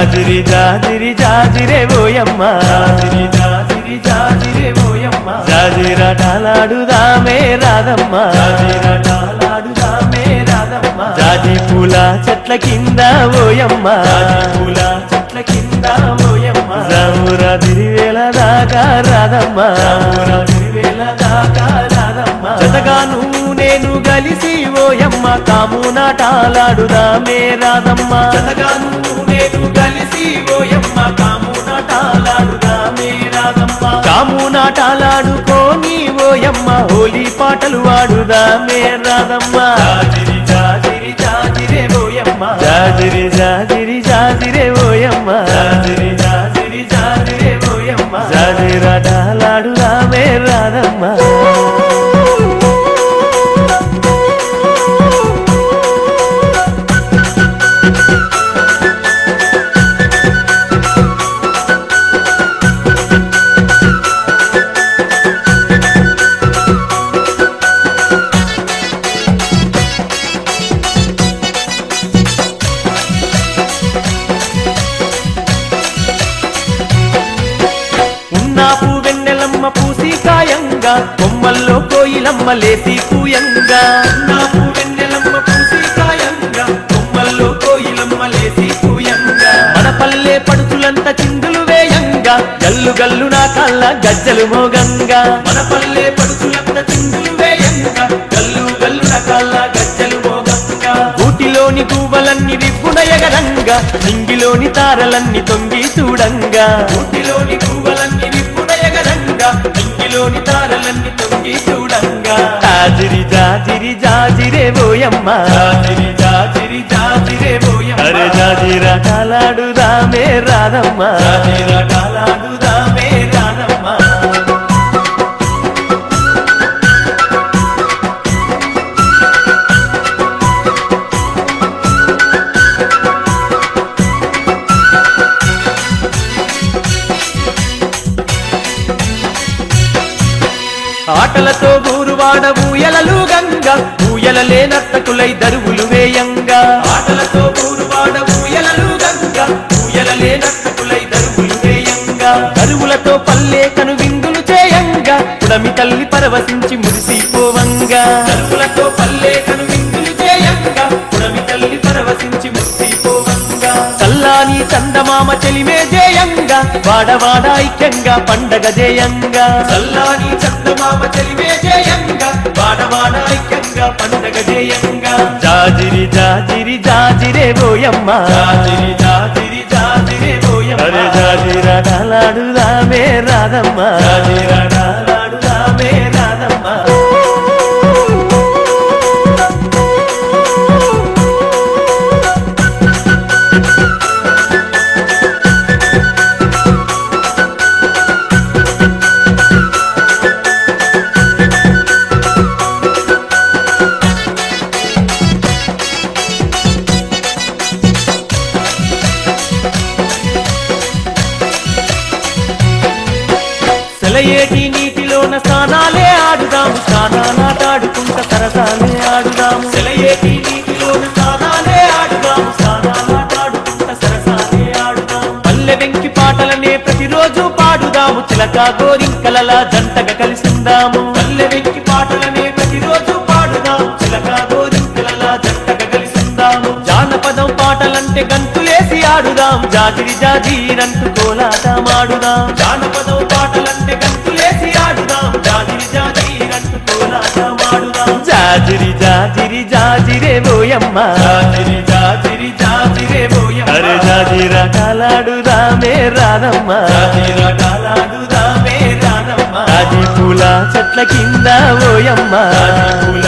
జాజిరి జాజిరి జాజిరే ఓయమ్మ జాజిరి జాజిరి జాజిరే ఓయమ్మ జాజిరాటలాడుదామే రాధమ్మ జాజిరాటలాడుదామే రాధమ్మ జాజి పూల చెట్ల కింద ఓయమ్మ జాజి పూల చెట్ల కింద ఓయమ్మ జామురా తిరివేళ దాకా రాధమ్మ జామురా తిరివేళ దాకా రాధమ్మ జతగాను నేను గలిసి ఓయమ్మ కామునాటాలాడుదామే రాధమ్మ జతగాను నేను గలిసి ఓయమ్మ కామునాటాలాడుదామే రాధమ్మ కామునాటాలాడుకోని ఓయమ్మ హోలీ పాటలు వాడుదామే రాధమ్మ జాజిరి జాజిరి జాజిరే ఓయమ్మ జాజిరి జాజిరి జాజిరే ఓయమ్మ జాజిరి జాజిరి జాజిరే ఓయమ్మ జాజిరాటలాడుదామే రాధమ్మ పూసికాయంగా కొమ్మల్లో కోయిలమ్మ లేసి కూయంగా నాకు వెన్నెలమ్మ పూసికాయంగా కొమ్మల్లో కోయిలమ్మ లేసి కూయంగా మన పల్లె పడుతులంత చిందులు వేయంగా గల్లు గల్లు నా కళ్ళ గజ్జలు మోగంగా మన పల్లె పడుతులంత చిందులు వేయంగా గల్లు గల్లు నా కళ్ళ గజ్జలు మోగంగా ఊటిలోని గువ్వలన్నీ రిప్పున ఎగరంగా నింగిలోని తారలన్నీ తొంగి చూడంగా ఊటిలోని గువ్వలన్నీ రిప్పున ఎగరంగా నింగిలోని తారలన్నీ తొంగి చూడంగా జాజిరి జాజిరి జాజిరే ఓయమ్మ జాజిరి జాజిరి జాజిరే ఓయమ్మ అరే జాజిరాటలాడుదామే రాధమ్మ జాజిరాటలాడుదామే రాధమ్మ ఆటలతో ఊరువాడ ఊయలలు గంగా ఊయలలే నర్తకులై దరువులు వేయంగా ఆటలతో ఊరువాడ ఊయలలు గంగా ఊయలలే నర్తకులై దరువులు వేయంగా దరువులతో పల్లె కను విందులు చేయంగా పుడమి తల్లి పరవశించి మురిసిపోవంగా దరువులతో పల్లె కను విందులు చేయంగా పుడమి తల్లి పరవశించి మురిసిపోవంగా చల్లాని చందమామ చెలిమే జేయంగా వాడవాడ ఐక్యంగా పండగ జేయంగా చల్లాని చందమామ చెలిమే జేయంగా వాడవాడ ఐక్యంగా పండగ జేయంగా జాజిరి జాజిరి జాజిరే ఓయమ్మ జాజిరి జాజిరి జాజిరే ఓయమ్మ అరే జాజిరాటలాడుదామే రాధమ్మ జాజిరాటలాడుదామే రాధమ్మ సెలయేటి నీటిలోన స్నానాలే ఆడుదాము స్నానాలాటాడుకుంట సరసాలే ఆడుదాము సెలయేటి నీటిలోన స్నానాలే ఆడుదాము స్నానాలాటాడుకుంట సరసాలే ఆడుదాము పల్లె వెంకి పాటలనే ప్రతిరోజు పాడుదాము చిలక గోరింకలలా జంటగా కలిసిందాము పల్లె వెంకి పాటలనే ప్రతిరోజు పాడుదాము చిలక గోరింకలలా జంటగా కలిసిందాము జానపదం పాటలంటే గంతులేసి ఆడుదాం జాజిరి జాజిరంటూ కోలాటమాడుదాం జానపదం పాటలంటే గంతులేసి ఆడుదాం జాజిరి జాజిరంటూ కోలాటమాడుదాం జాజిరి జాజిరి జాజిరే ఓయమ్మ జాజిరి జాజిరి జాజిరే ఓయమ్మ అరే జాజిరాటలాడుదామే రాధమ్మ జాజిరాటలాడుదామే రాధమ్మ జాజి పూల చెట్ల కింద ఓయమ్మ జాజి పూల